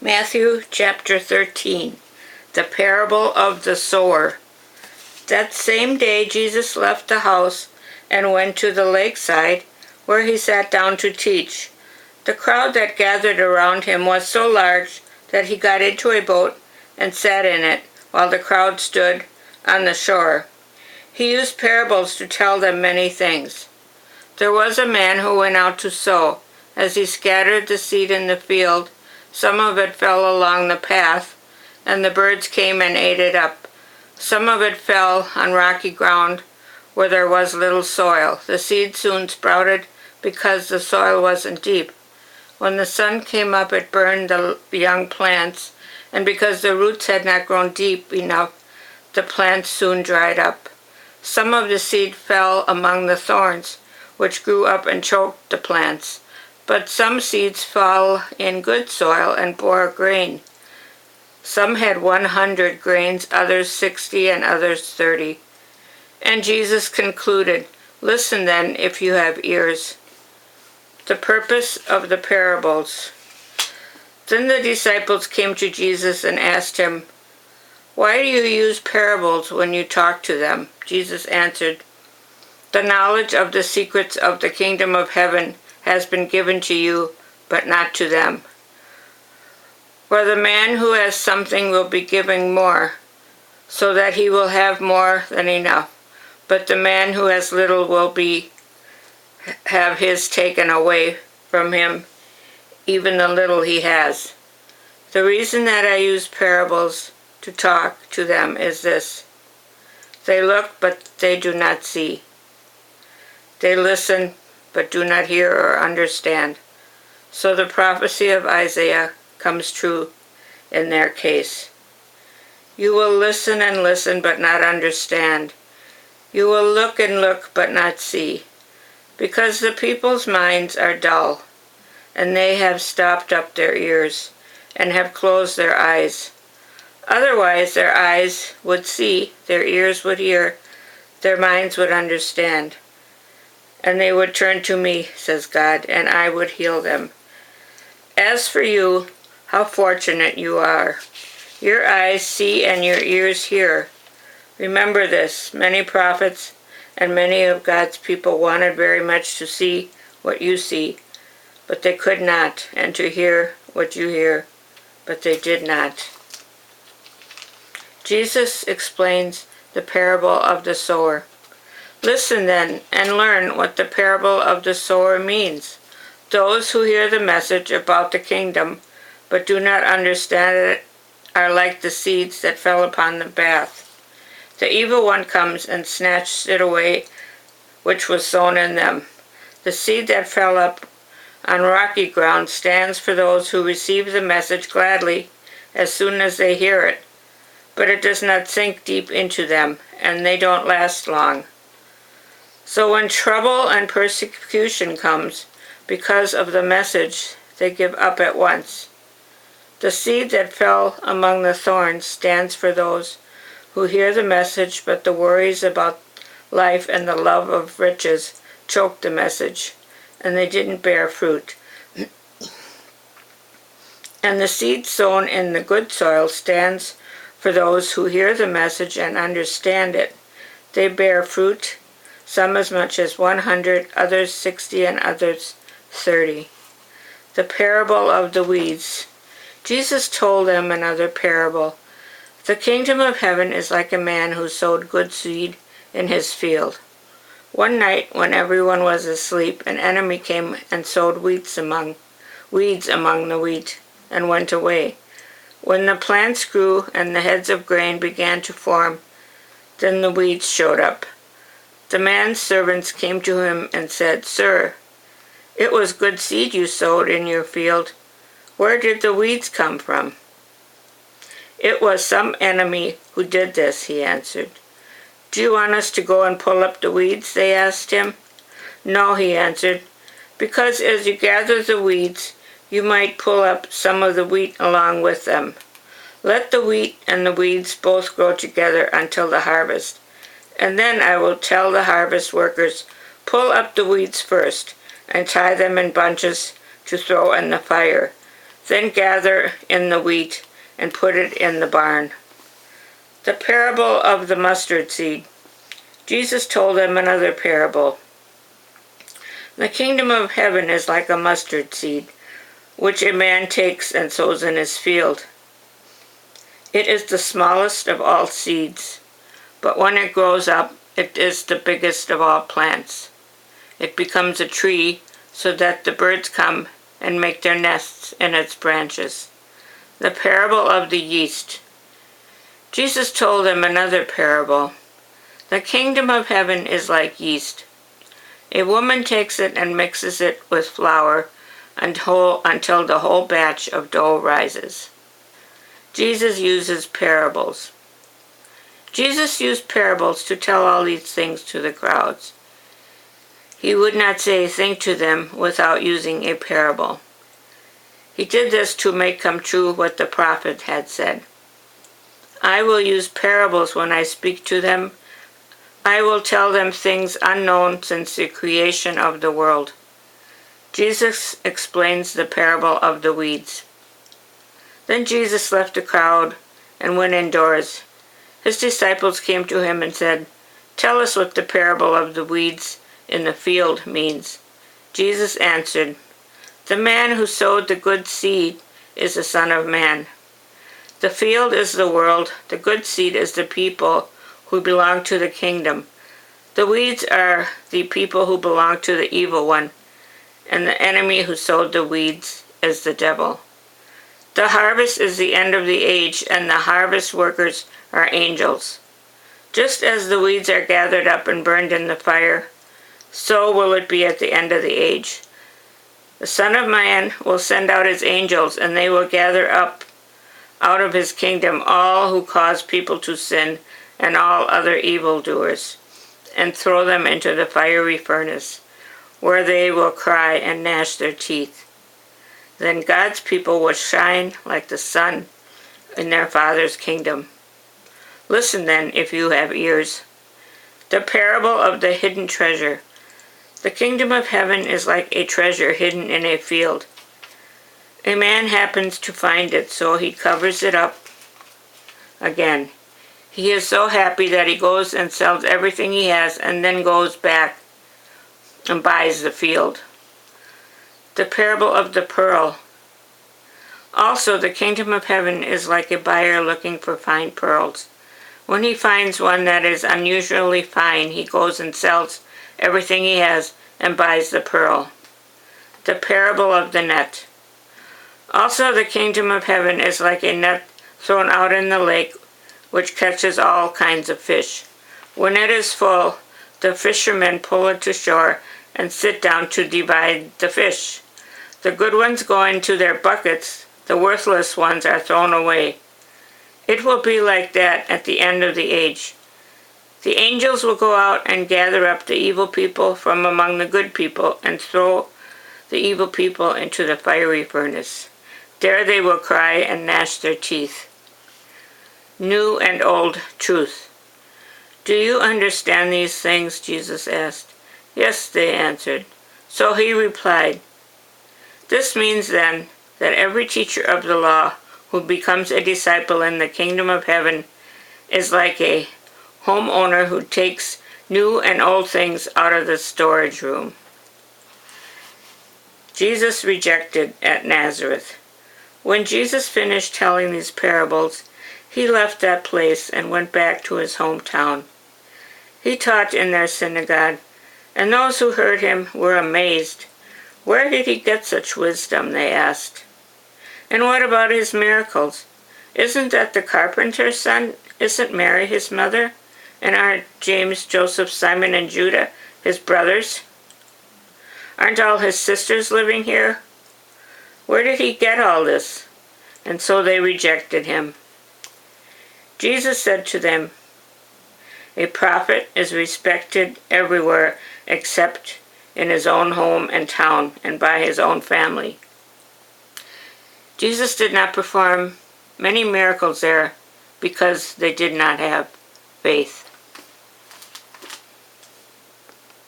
Matthew chapter 13, the parable of the sower. That same day Jesus left the house and went to the lakeside, where he sat down to teach. The crowd that gathered around him was so large that he got into a boat and sat in it, while the crowd stood on the shore. He used parables to tell them many things. There was a man who went out to sow. As he scattered the seed in the field, some of it fell along the path, and the birds came and ate it up. Some of it fell on rocky ground where there was little soil. The seed soon sprouted because the soil wasn't deep. When the sun came up, it burned the young plants, and because the roots had not grown deep enough, the plants soon dried up. Some of the seed fell among the thorns, which grew up and choked the plants. But some seeds fell in good soil and bore grain. Some had 100 grains, others 60, and others 30. And Jesus concluded, "Listen then, if you have ears." The purpose of the parables. Then the disciples came to Jesus and asked him, "Why do you use parables when you talk to them?" Jesus answered, "The knowledge of the secrets of the kingdom of heaven has been given to you, but not to them. For the man who has something will be giving more, so that he will have more than enough. But the man who has little will have his taken away from him, even the little he has." The reason that I use parables to talk to them is this: they look, but they do not see. They listen, but do not hear or understand. So the prophecy of Isaiah comes true in their case. You will listen and listen, but not understand. You will look and look, but not see. Because the people's minds are dull, and they have stopped up their ears, and have closed their eyes. Otherwise their eyes would see, their ears would hear, their minds would understand. And they would turn to me, says God, and I would heal them. As for you, how fortunate you are. Your eyes see and your ears hear. Remember this: many prophets and many of God's people wanted very much to see what you see, but they could not, and to hear what you hear, but they did not. Jesus explains the parable of the sower. Listen then and learn what the parable of the sower means. Those who hear the message about the kingdom but do not understand it are like the seeds that fell upon the path. The evil one comes and snatches it away which was sown in them. The seed that fell up on rocky ground stands for those who receive the message gladly as soon as they hear it, but it does not sink deep into them, and they don't last long. So when trouble and persecution comes because of the message, they give up at once. The seed that fell among the thorns stands for those who hear the message, but the worries about life and the love of riches choke the message, and they didn't bear fruit. And the seed sown in the good soil stands for those who hear the message and understand it. They bear fruit, some as much as 100, others 60, and others 30. The parable of the weeds. Jesus told them another parable. The kingdom of heaven is like a man who sowed good seed in his field. One night, when everyone was asleep, an enemy came and sowed weeds among the wheat, and went away. When the plants grew and the heads of grain began to form, then the weeds showed up. The man's servants came to him and said, "Sir, it was good seed you sowed in your field. Where did the weeds come from?" "It was some enemy who did this," he answered. "Do you want us to go and pull up the weeds?" they asked him. "No," he answered, "because as you gather the weeds, you might pull up some of the wheat along with them. Let the wheat and the weeds both grow together until the harvest. And then I will tell the harvest workers, pull up the weeds first, and tie them in bunches to throw in the fire. Then gather in the wheat and put it in the barn. The parable of the mustard seed. Jesus told them another parable. The kingdom of heaven is like a mustard seed, which a man takes and sows in his field. It is the smallest of all seeds, but when it grows up, it is the biggest of all plants. It becomes a tree so that the birds come and make their nests in its branches. The parable of the yeast. Jesus told them another parable. The kingdom of heaven is like yeast. A woman takes it and mixes it with flour until the whole batch of dough rises. Jesus uses parables. Jesus used parables to tell all these things to the crowds. He would not say, "Think to them," without using a parable. He did this to make come true what the prophet had said. I will use parables when I speak to them. I will tell them things unknown since the creation of the world. Jesus explains the parable of the weeds. Then Jesus left the crowd and went indoors. His disciples came to him and said, "Tell us what the parable of the weeds in the field means." Jesus answered, "The man who sowed the good seed is the Son of Man. The field is the world, the good seed is the people who belong to the kingdom. The weeds are the people who belong to the evil one, and the enemy who sowed the weeds is the devil. The harvest is the end of the age, and the harvest workers are angels. Just as the weeds are gathered up and burned in the fire, so will it be at the end of the age. The Son of Man will send out his angels, and they will gather up out of his kingdom all who cause people to sin and all other evildoers, and throw them into the fiery furnace, where they will cry and gnash their teeth. Then God's people will shine like the sun in their Father's kingdom. Listen then, if you have ears. The parable of the hidden treasure. The kingdom of heaven is like a treasure hidden in a field. A man happens to find it, so he covers it up again. He is so happy that he goes and sells everything he has and then goes back and buys the field. The parable of the pearl. Also, the kingdom of heaven is like a buyer looking for fine pearls. When he finds one that is unusually fine, he goes and sells everything he has and buys the pearl. The parable of the net. Also, the kingdom of heaven is like a net thrown out in the lake, which catches all kinds of fish. When it is full, the fishermen pull it to shore and sit down to divide the fish. The good ones go into their buckets, the worthless ones are thrown away. It will be like that at the end of the age. The angels will go out and gather up the evil people from among the good people and throw the evil people into the fiery furnace. There they will cry and gnash their teeth. New and old truth. Do you understand these things? Jesus asked. Yes, they answered. So he replied, This means then that every teacher of the law who becomes a disciple in the kingdom of heaven is like a homeowner who takes new and old things out of the storage room. Jesus rejected at Nazareth. When Jesus finished telling these parables, he left that place and went back to his hometown. He taught in their synagogue, and those who heard him were amazed. Where did he get such wisdom? They asked. And what about his miracles? Isn't that the carpenter's son? Isn't Mary his mother? And aren't James, Joseph, Simon, and Judah his brothers? Aren't all his sisters living here? Where did he get all this? And so they rejected him. Jesus said to them, A prophet is respected everywhere except in his own home and town and by his own family. Jesus did not perform many miracles there because they did not have faith.